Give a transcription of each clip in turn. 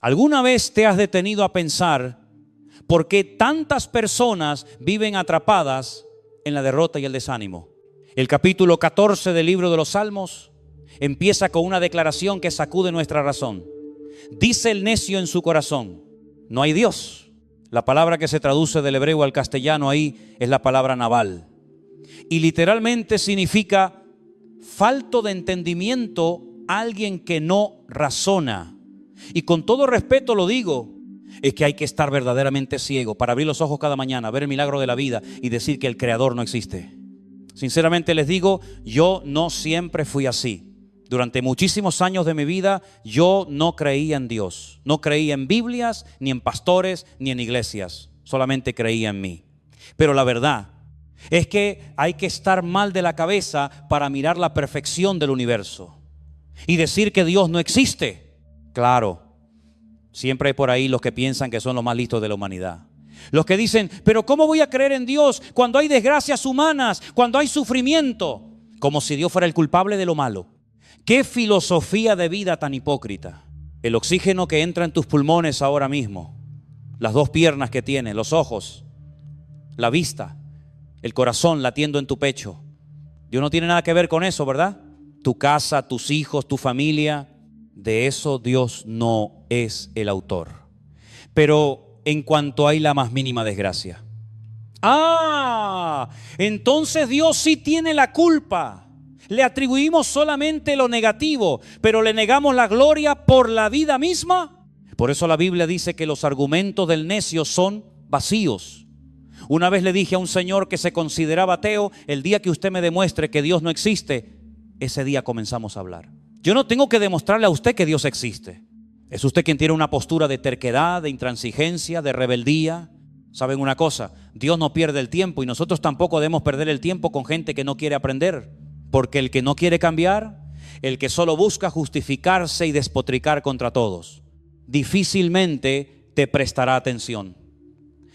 ¿Alguna vez te has detenido a pensar por qué tantas personas viven atrapadas en la derrota y el desánimo? El capítulo 14 del libro de los Salmos empieza con una declaración que sacude nuestra razón. Dice el necio en su corazón: no hay Dios. La palabra que se traduce del hebreo al castellano ahí es la palabra Nabal. Y literalmente significa falto de entendimiento, alguien que no razona. Y con todo respeto lo digo, es que hay que estar verdaderamente ciego para abrir los ojos cada mañana, ver el milagro de la vida y decir que el Creador no existe. Sinceramente les digo, yo no siempre fui así. Durante muchísimos años de mi vida yo no creía en Dios. No creía en Biblias, ni en pastores, ni en iglesias. Solamente creía en mí. Pero la verdad es que hay que estar mal de la cabeza para mirar la perfección del universo y decir que Dios no existe. Claro, siempre hay por ahí los que piensan que son los más listos de la humanidad. Los que dicen, pero ¿cómo voy a creer en Dios cuando hay desgracias humanas, cuando hay sufrimiento? Como si Dios fuera el culpable de lo malo. ¿Qué filosofía de vida tan hipócrita? El oxígeno que entra en tus pulmones ahora mismo, las dos piernas que tienes, los ojos, la vista, el corazón latiendo en tu pecho. Dios no tiene nada que ver con eso, ¿verdad? Tu casa, tus hijos, tu familia, de eso Dios no es el autor. Pero en cuanto hay la más mínima desgracia, entonces Dios sí tiene la culpa. Le atribuimos solamente lo negativo, pero le negamos la gloria por la vida misma. Por eso la Biblia dice que los argumentos del necio son vacíos. Una vez le dije a un señor que se consideraba ateo: el día que usted me demuestre que Dios no existe, ese día comenzamos a hablar. Yo no tengo que demostrarle a usted que Dios existe. Es usted quien tiene una postura de terquedad, de intransigencia, de rebeldía. ¿Saben una cosa? Dios no pierde el tiempo y nosotros tampoco debemos perder el tiempo con gente que no quiere aprender. Porque el que no quiere cambiar, el que solo busca justificarse y despotricar contra todos, difícilmente te prestará atención.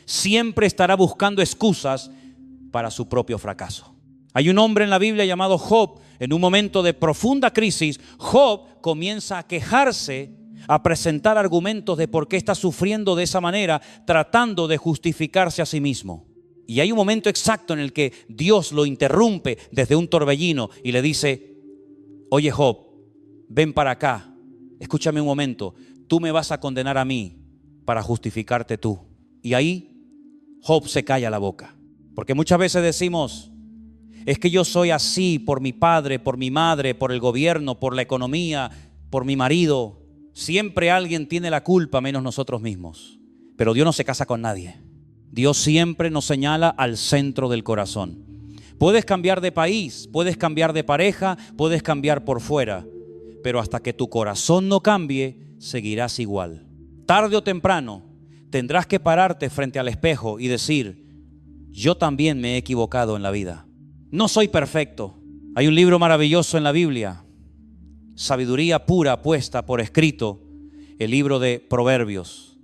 Siempre estará buscando excusas para su propio fracaso. Hay un hombre en la Biblia llamado Job. En un momento de profunda crisis, Job comienza a quejarse, a presentar argumentos de por qué está sufriendo de esa manera, tratando de justificarse a sí mismo. Y hay un momento exacto en el que Dios lo interrumpe desde un torbellino y le dice: oye Job, ven para acá, escúchame un momento, tú me vas a condenar a mí para justificarte tú. Y ahí Job se calla la boca. Porque muchas veces decimos: es que yo soy así por mi padre, por mi madre, por el gobierno, por la economía, por mi marido. Siempre alguien tiene la culpa menos nosotros mismos. Pero Dios no se casa con nadie. Dios siempre nos señala al centro del corazón. Puedes cambiar de país, puedes cambiar de pareja, puedes cambiar por fuera, pero hasta que tu corazón no cambie, seguirás igual. Tarde o temprano tendrás que pararte frente al espejo y decir: yo también me he equivocado en la vida. No soy perfecto. Hay un libro maravilloso en la Biblia, Sabiduría pura puesta por escrito, el libro de Proverbios.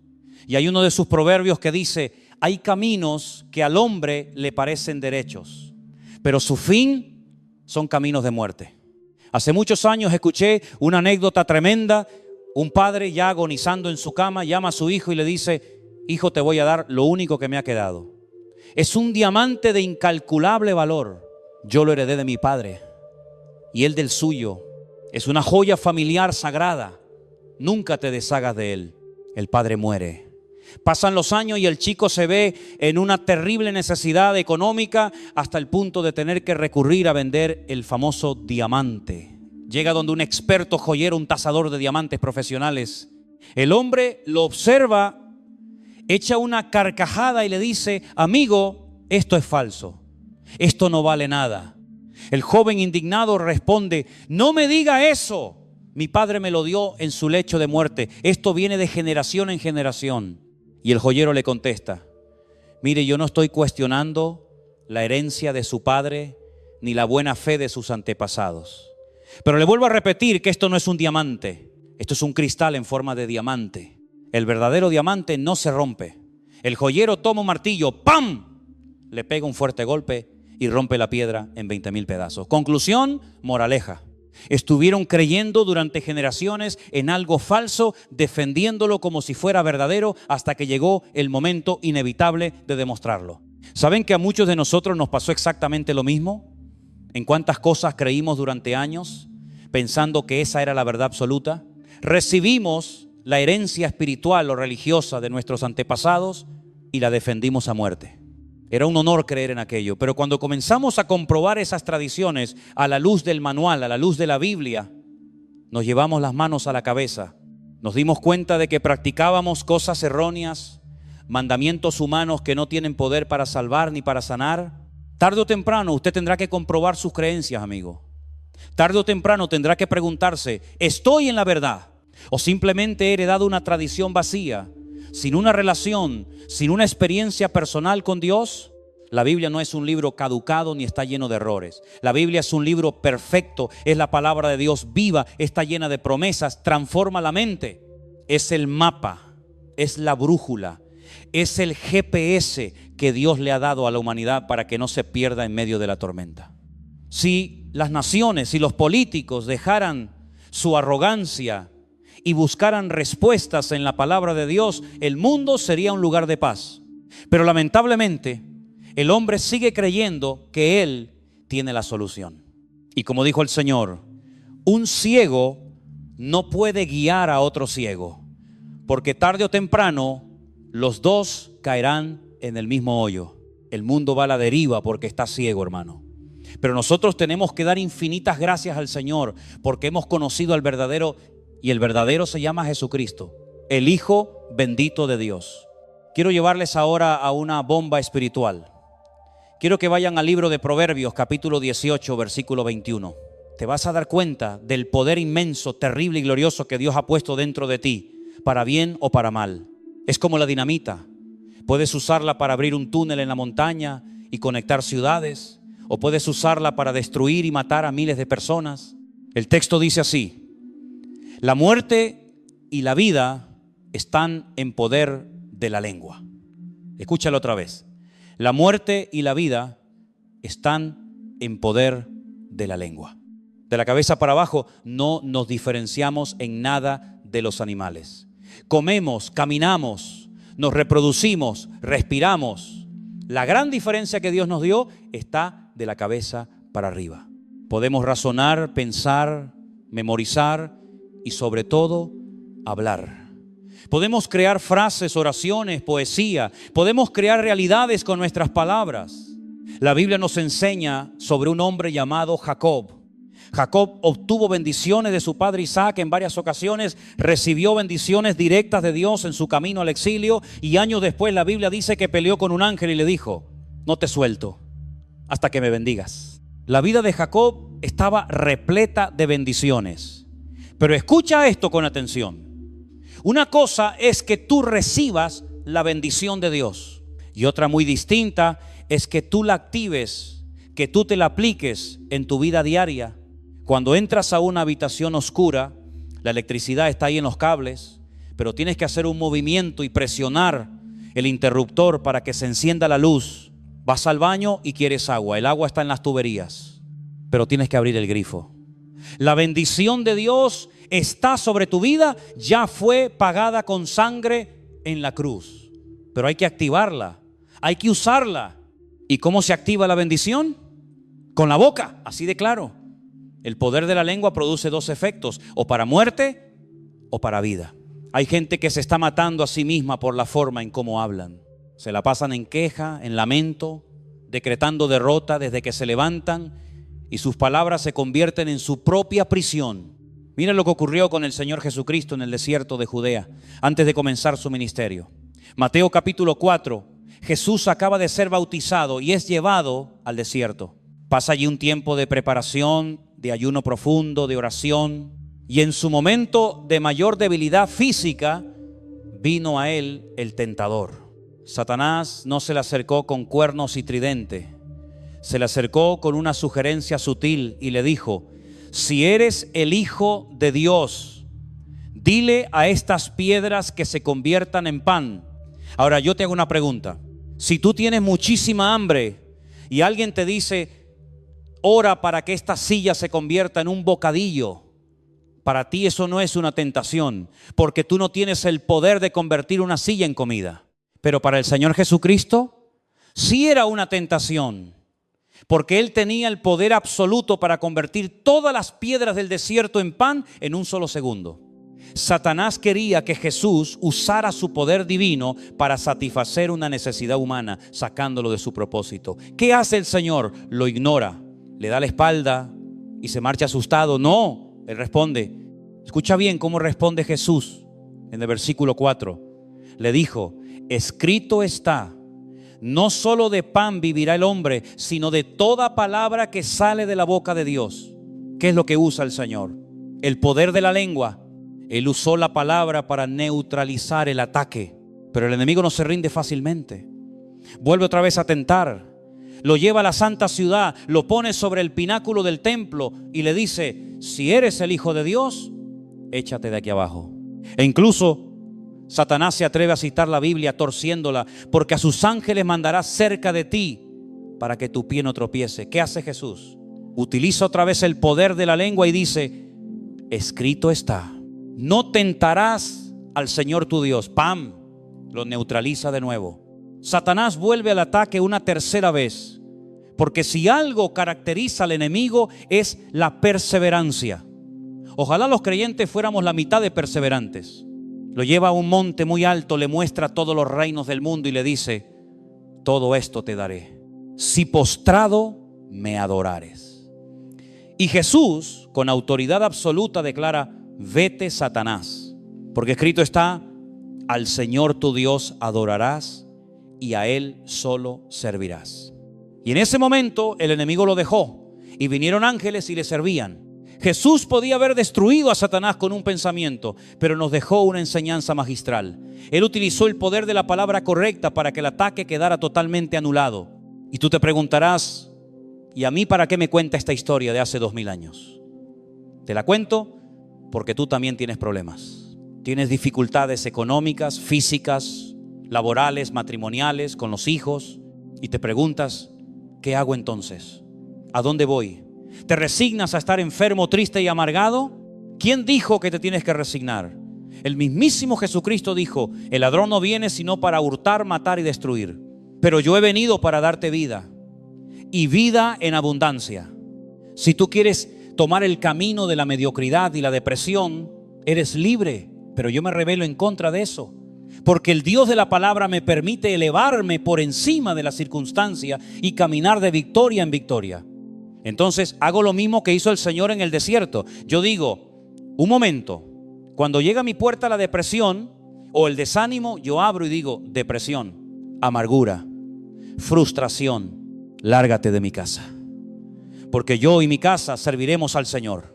Y hay uno de sus proverbios que dice: hay caminos que al hombre le parecen derechos, pero su fin son caminos de muerte. Hace muchos años escuché una anécdota tremenda. Un padre ya agonizando en su cama llama a su hijo y le dice: hijo, te voy a dar lo único que me ha quedado. Es un diamante de incalculable valor. Yo lo heredé de mi padre y él del suyo. Es una joya familiar sagrada. Nunca te deshagas de él. El padre muere. Pasan los años y el chico se ve en una terrible necesidad económica hasta el punto de tener que recurrir a vender el famoso diamante. Llega donde un experto joyero, un tasador de diamantes profesionales. El hombre lo observa, echa una carcajada y le dice: amigo, esto es falso, esto no vale nada. El joven indignado responde: no me diga eso, mi padre me lo dio en su lecho de muerte, esto viene de generación en generación. Y el joyero le contesta: mire, yo no estoy cuestionando la herencia de su padre ni la buena fe de sus antepasados, pero le vuelvo a repetir que esto no es un diamante, esto es un cristal en forma de diamante. El verdadero diamante no se rompe. El joyero toma un martillo, ¡pam!, le pega un fuerte golpe y rompe la piedra en 20,000 pedazos. Conclusión, moraleja: Estuvieron creyendo durante generaciones en algo falso, defendiéndolo como si fuera verdadero, hasta que llegó el momento inevitable de demostrarlo. ¿Saben que a muchos de nosotros nos pasó exactamente lo mismo? ¿En cuántas cosas creímos durante años, pensando que esa era la verdad absoluta? Recibimos la herencia espiritual o religiosa de nuestros antepasados y la defendimos a muerte. Era un honor creer en aquello, pero cuando comenzamos a comprobar esas tradiciones a la luz del manual, a la luz de la Biblia, nos llevamos las manos a la cabeza. Nos dimos cuenta de que practicábamos cosas erróneas, mandamientos humanos que no tienen poder para salvar ni para sanar. Tarde o temprano usted tendrá que comprobar sus creencias, amigo. Tarde o temprano tendrá que preguntarse, ¿estoy en la verdad? ¿O simplemente he heredado una tradición vacía, sin una relación, sin una experiencia personal con Dios? La Biblia no es un libro caducado ni está lleno de errores. La Biblia es un libro perfecto, es la palabra de Dios viva, está llena de promesas, transforma la mente. Es el mapa, es la brújula, es el GPS que Dios le ha dado a la humanidad para que no se pierda en medio de la tormenta. Si las naciones, si los políticos dejaran su arrogancia y buscaran respuestas en la palabra de Dios, el mundo sería un lugar de paz. Pero lamentablemente, el hombre sigue creyendo que él tiene la solución. Y como dijo el Señor, un ciego no puede guiar a otro ciego, porque tarde o temprano los dos caerán en el mismo hoyo. El mundo va a la deriva porque está ciego, hermano. Pero nosotros tenemos que dar infinitas gracias al Señor porque hemos conocido al verdadero, y el verdadero se llama Jesucristo, el Hijo bendito de Dios. Quiero llevarles ahora a una bomba espiritual. Quiero que vayan al libro de Proverbios, capítulo 18, versículo 21. Te vas a dar cuenta del poder inmenso, terrible y glorioso que Dios ha puesto dentro de ti, para bien o para mal. Es como la dinamita. Puedes usarla para abrir un túnel en la montaña y conectar ciudades, o puedes usarla para destruir y matar a miles de personas. El texto dice así: la muerte y la vida están en poder de la lengua. Escúchalo otra vez. La muerte y la vida están en poder de la lengua. De la cabeza para abajo no nos diferenciamos en nada de los animales. Comemos, caminamos, nos reproducimos, respiramos. La gran diferencia que Dios nos dio está de la cabeza para arriba. Podemos razonar, pensar, memorizar y sobre todo hablar. Podemos crear frases, oraciones, poesía. Podemos crear realidades con nuestras palabras. La Biblia nos enseña sobre un hombre llamado Jacob. Jacob obtuvo bendiciones de su padre Isaac en varias ocasiones, recibió bendiciones directas de Dios en su camino al exilio, y años después la Biblia dice que peleó con un ángel y le dijo: no te suelto hasta que me bendigas. La vida de Jacob estaba repleta de bendiciones. Pero escucha esto con atención. Una cosa es que tú recibas la bendición de Dios, y otra muy distinta es que tú la actives, que tú te la apliques en tu vida diaria. Cuando entras a una habitación oscura, la electricidad está ahí en los cables, pero tienes que hacer un movimiento y presionar el interruptor para que se encienda la luz. Vas al baño y quieres agua, el agua está en las tuberías, pero tienes que abrir el grifo. La bendición de Dios está sobre tu vida, ya fue pagada con sangre en la cruz, pero hay que activarla, hay que usarla. ¿Y cómo se activa la bendición? Con la boca, así de claro. El poder de la lengua produce dos efectos: o para muerte o para vida. Hay gente que se está matando a sí misma por la forma en cómo hablan. Se la pasan en queja, en lamento, decretando derrota desde que se levantan, y sus palabras se convierten en su propia prisión. Mira lo que ocurrió con el Señor Jesucristo en el desierto de Judea antes de comenzar su ministerio. Mateo capítulo 4, Jesús acaba de ser bautizado y es llevado al desierto. Pasa allí un tiempo de preparación, de ayuno profundo, de oración, y en su momento de mayor debilidad física vino a él el tentador. Satanás no se le acercó con cuernos y tridente, se le acercó con una sugerencia sutil y le dijo: si eres el Hijo de Dios, dile a estas piedras que se conviertan en pan. Ahora yo te hago una pregunta. Si tú tienes muchísima hambre y alguien te dice: ora para que esta silla se convierta en un bocadillo. Para ti eso no es una tentación, porque tú no tienes el poder de convertir una silla en comida. Pero para el Señor Jesucristo sí era una tentación, porque Él tenía el poder absoluto para convertir todas las piedras del desierto en pan en un solo segundo. Satanás quería que Jesús usara su poder divino para satisfacer una necesidad humana, sacándolo de su propósito. ¿Qué hace el Señor? Lo ignora, le da la espalda y se marcha asustado. No, Él responde. Escucha bien cómo responde Jesús en el versículo 4. Le dijo: escrito está, no solo de pan vivirá el hombre, sino de toda palabra que sale de la boca de Dios. ¿Qué es lo que usa el Señor? El poder de la lengua. Él usó la palabra para neutralizar el ataque, pero el enemigo no se rinde fácilmente. Vuelve otra vez a tentar. Lo lleva a la santa ciudad, lo pone sobre el pináculo del templo y le dice: si eres el Hijo de Dios, échate de aquí abajo. E incluso Satanás se atreve a citar la Biblia torciéndola, porque a sus ángeles mandará cerca de ti para que tu pie no tropiece. ¿Qué hace Jesús? Utiliza otra vez el poder de la lengua y dice: escrito está, no tentarás al Señor tu Dios. ¡Pam! Lo neutraliza de nuevo. Satanás vuelve al ataque una tercera vez, porque si algo caracteriza al enemigo es la perseverancia. Ojalá los creyentes fuéramos la mitad de perseverantes. Lo lleva a un monte muy alto, le muestra todos los reinos del mundo y le dice: todo esto te daré, si postrado me adorares. Y Jesús, con autoridad absoluta, declara: vete, Satanás, porque escrito está: al Señor tu Dios adorarás y a Él solo servirás. Y en ese momento el enemigo lo dejó y vinieron ángeles y le servían. Jesús podía haber destruido a Satanás con un pensamiento, pero nos dejó una enseñanza magistral. Él utilizó el poder de la palabra correcta para que el ataque quedara totalmente anulado. Y tú te preguntarás: ¿y a mí para qué me cuenta esta historia de hace 2000 años? Te la cuento porque tú también tienes problemas. Tienes dificultades económicas, físicas, laborales, matrimoniales, con los hijos. Y te preguntas: ¿qué hago entonces? ¿A dónde voy? ¿Te resignas a estar enfermo, triste y amargado? ¿Quién dijo que te tienes que resignar? El mismísimo Jesucristo dijo: el ladrón no viene sino para hurtar, matar y destruir, pero yo he venido para darte vida, y vida en abundancia. Si tú quieres tomar el camino de la mediocridad y la depresión, eres libre, pero yo me rebelo en contra de eso, porque el Dios de la palabra me permite elevarme por encima de la circunstancia y caminar de victoria en victoria. Entonces hago lo mismo que hizo el Señor en el desierto. Yo digo: un momento, cuando llega a mi puerta la depresión o el desánimo, yo abro y digo: depresión, amargura, frustración, lárgate de mi casa, porque yo y mi casa serviremos al Señor.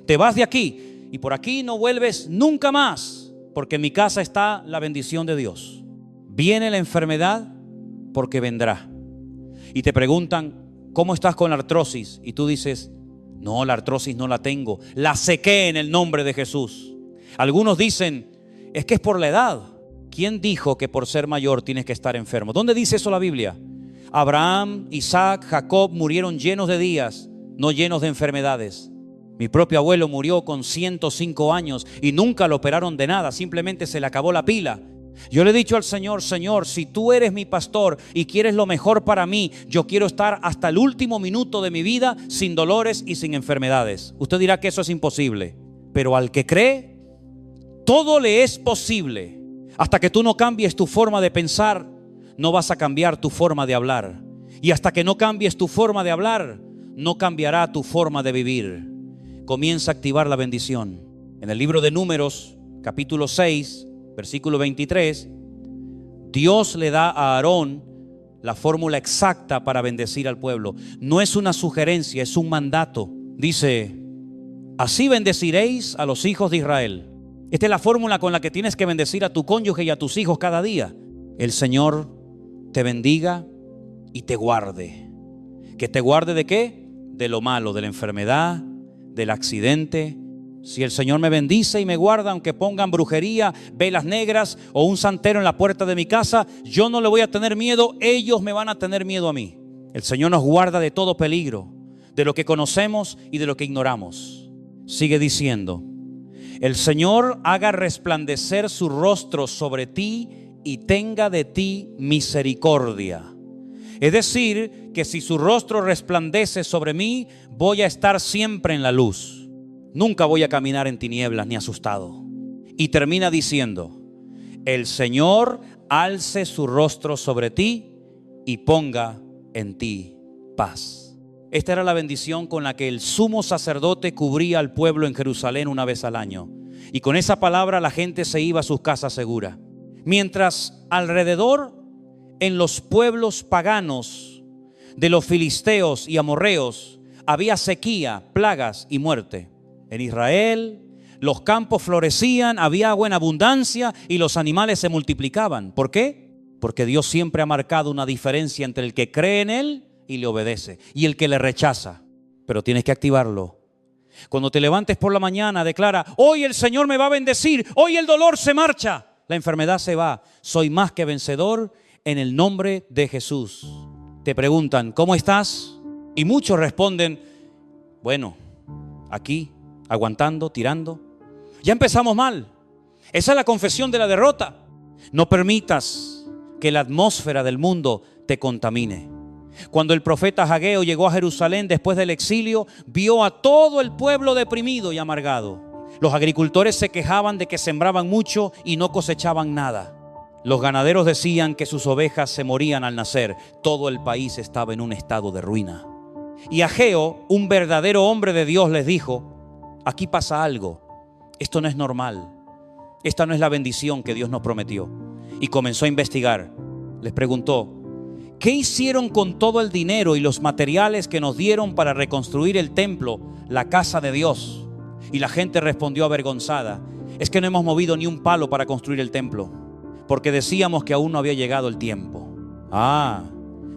Te vas de aquí y por aquí no vuelves nunca más, porque en mi casa está la bendición de Dios. Viene la enfermedad porque vendrá. Y te preguntan: ¿cómo estás con la artrosis? Y tú dices: no, la artrosis no la tengo, la sequé en el nombre de Jesús. Algunos dicen: es que es por la edad. ¿Quién dijo que por ser mayor tienes que estar enfermo? ¿Dónde dice eso la Biblia? Abraham, Isaac, Jacob murieron llenos de días, no llenos de enfermedades. Mi propio abuelo murió con 105 años y nunca lo operaron de nada, simplemente se le acabó la pila. Yo le he dicho al Señor: Señor, si tú eres mi pastor y quieres lo mejor para mí, yo quiero estar hasta el último minuto de mi vida sin dolores y sin enfermedades. Usted dirá que eso es imposible, pero al que cree, todo le es posible. Hasta que tú no cambies tu forma de pensar, no vas a cambiar tu forma de hablar. Y hasta que no cambies tu forma de hablar, no cambiará tu forma de vivir. Comienza a activar la bendición. En el libro de Números, capítulo 6, versículo 23, Dios le da a Aarón la fórmula exacta para bendecir al pueblo. No es una sugerencia, es un mandato. Dice: así bendeciréis a los hijos de Israel. Esta es la fórmula con la que tienes que bendecir a tu cónyuge y a tus hijos cada día. El Señor te bendiga y te guarde. ¿Que te guarde de qué? De lo malo, de la enfermedad, del accidente. Si el Señor me bendice y me guarda, aunque pongan brujería, velas negras o un santero en la puerta de mi casa, yo no le voy a tener miedo, ellos me van a tener miedo a mí. El Señor nos guarda de todo peligro, de lo que conocemos y de lo que ignoramos. Sigue diciendo: el Señor haga resplandecer su rostro sobre ti y tenga de ti misericordia. Es decir, que si su rostro resplandece sobre mí, voy a estar siempre en la luz. Nunca voy a caminar en tinieblas ni asustado. Y termina diciendo: el Señor alce su rostro sobre ti y ponga en ti paz. Esta era la bendición con la que el sumo sacerdote cubría al pueblo en Jerusalén una vez al año. Y con esa palabra la gente se iba a sus casas segura. Mientras alrededor, en los pueblos paganos de los filisteos y amorreos, había sequía, plagas y muerte. En Israel, los campos florecían, había agua en abundancia y los animales se multiplicaban. ¿Por qué? Porque Dios siempre ha marcado una diferencia entre el que cree en Él y le obedece, y el que le rechaza. Pero tienes que activarlo. Cuando te levantes por la mañana, declara: hoy el Señor me va a bendecir, hoy el dolor se marcha, la enfermedad se va, soy más que vencedor en el nombre de Jesús. Te preguntan: ¿cómo estás? Y muchos responden: bueno, aquí, aguantando, tirando. Ya empezamos mal. Esa es la confesión de la derrota. No permitas que la atmósfera del mundo te contamine. Cuando el profeta Ageo llegó a Jerusalén después del exilio, vio a todo el pueblo deprimido y amargado. Los agricultores se quejaban de que sembraban mucho y no cosechaban nada. Los ganaderos decían que sus ovejas se morían al nacer. Todo el país estaba en un estado de ruina. Y Ageo, un verdadero hombre de Dios, les dijo: aquí pasa algo. Esto no es normal. Esta no es la bendición que Dios nos prometió. Y comenzó a investigar. Les preguntó: ¿qué hicieron con todo el dinero y los materiales que nos dieron para reconstruir el templo, la casa de Dios? Y la gente respondió avergonzada: es que no hemos movido ni un palo para construir el templo, porque decíamos que aún no había llegado el tiempo.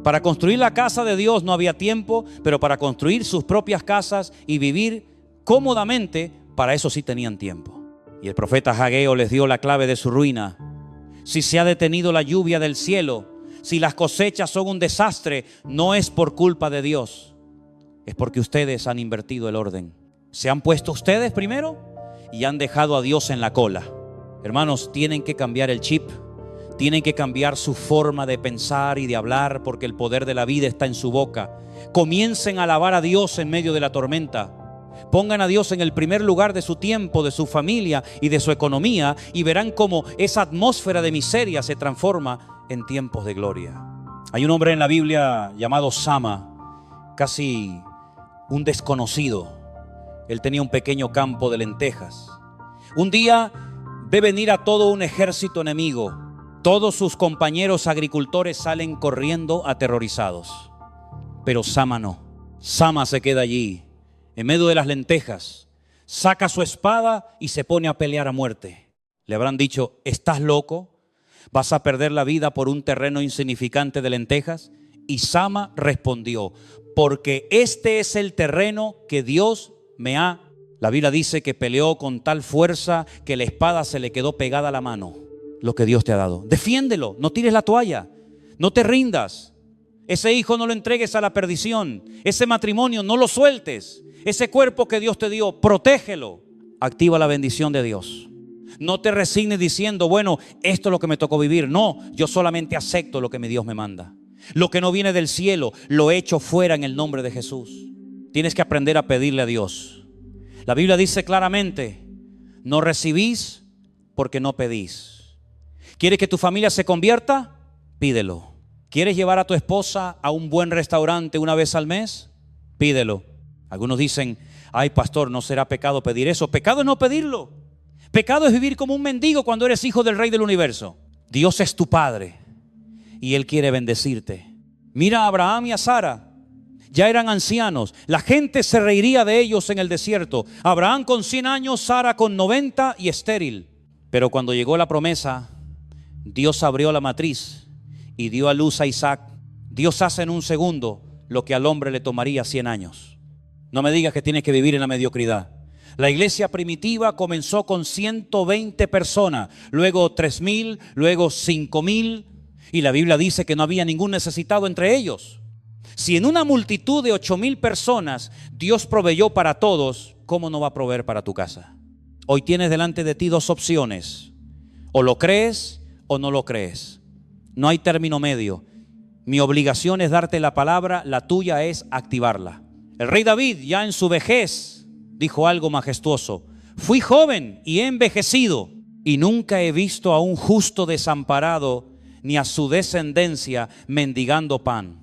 Para construir la casa de Dios no había tiempo, pero para construir sus propias casas y vivir cómodamente, para eso sí tenían tiempo. Y el profeta Ageo les dio la clave de su ruina. Si se ha detenido la lluvia del cielo, si las cosechas son un desastre, no es por culpa de Dios, es porque ustedes han invertido el orden. Se han puesto ustedes primero y han dejado a Dios en la cola. Hermanos, tienen que cambiar el chip, tienen que cambiar su forma de pensar y de hablar, porque el poder de la vida está en su boca. Comiencen a alabar a Dios en medio de la tormenta. Pongan a Dios en el primer lugar de su tiempo, de su familia y de su economía, y verán cómo esa atmósfera de miseria se transforma en tiempos de gloria. Hay un hombre en la Biblia llamado Sama, casi un desconocido. Él tenía un pequeño campo de lentejas. Un día ve venir a todo un ejército enemigo. Todos sus compañeros agricultores salen corriendo aterrorizados. Pero Sama no. Sama se queda allí, en medio de las lentejas. Saca su espada y se pone a pelear a muerte. Le habrán dicho: ¿estás loco? ¿Vas a perder la vida por un terreno insignificante de lentejas? Y Sama respondió: porque este es el terreno que Dios me ha. La Biblia dice que peleó con tal fuerza que la espada se le quedó pegada a la mano. Lo que Dios te ha dado, defiéndelo, no tires la toalla, no te rindas. Ese hijo no lo entregues a la perdición. Ese matrimonio no lo sueltes. Ese cuerpo que Dios te dio, protégelo. Activa la bendición de Dios. No te resignes diciendo: bueno, esto es lo que me tocó vivir. No, yo solamente acepto lo que mi Dios me manda. Lo que no viene del cielo, lo echo fuera en el nombre de Jesús. Tienes que aprender a pedirle a Dios. La Biblia dice claramente: no recibís porque no pedís. ¿Quieres que tu familia se convierta? Pídelo. ¿Quieres llevar a tu esposa a un buen restaurante una vez al mes? Pídelo. Algunos dicen: ay, pastor, ¿no será pecado pedir eso? Pecado es no pedirlo. Pecado es vivir como un mendigo cuando eres hijo del Rey del universo. Dios es tu Padre y Él quiere bendecirte. Mira a Abraham y a Sara. Ya eran ancianos. La gente se reiría de ellos en el desierto. Abraham con 100 años, Sara con 90 y estéril. Pero cuando llegó la promesa, Dios abrió la matriz y dio a luz a Isaac. Dios hace en un segundo lo que al hombre le tomaría 100 años. No me digas que tienes que vivir en la mediocridad. La iglesia primitiva comenzó con 120 personas, luego 3,000, luego 5,000, y la Biblia dice que no había ningún necesitado entre ellos. Si en una multitud de 8,000 personas Dios proveyó para todos, ¿cómo no va a proveer para tu casa? Hoy tienes delante de ti dos opciones. O lo crees o no lo crees. No hay término medio. Mi obligación es darte la palabra, la tuya es activarla. El rey David, ya en su vejez, dijo algo majestuoso: fui joven y he envejecido, y nunca he visto a un justo desamparado, ni a su descendencia mendigando pan.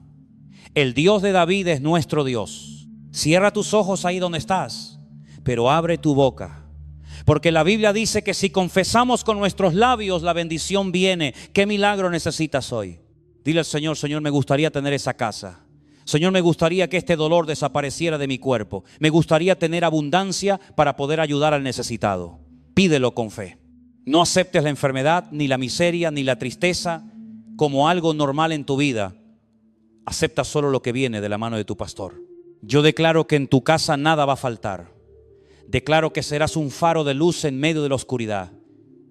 El Dios de David es nuestro Dios. Cierra tus ojos ahí donde estás, pero abre tu boca. Porque la Biblia dice que si confesamos con nuestros labios, la bendición viene. ¿Qué milagro necesitas hoy? Dile al Señor: Señor, me gustaría tener esa casa. Señor, me gustaría que este dolor desapareciera de mi cuerpo. Me gustaría tener abundancia para poder ayudar al necesitado. Pídelo con fe. No aceptes la enfermedad, ni la miseria, ni la tristeza como algo normal en tu vida. Acepta solo lo que viene de la mano de tu pastor. Yo declaro que en tu casa nada va a faltar. Declaro que serás un faro de luz en medio de la oscuridad.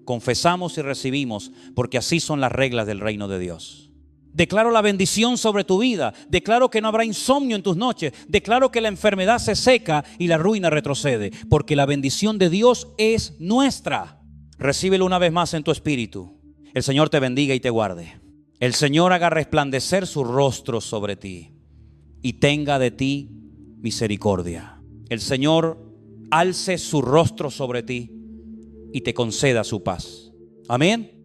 Confesamos y recibimos, porque así son las reglas del reino de Dios. Declaro la bendición sobre tu vida. Declaro que no habrá insomnio en tus noches. Declaro que la enfermedad se seca y la ruina retrocede, porque la bendición de Dios es nuestra. Recíbelo una vez más en tu espíritu. El Señor te bendiga y te guarde. El Señor haga resplandecer su rostro sobre ti y tenga de ti misericordia. El Señor alce su rostro sobre ti y te conceda su paz. Amén.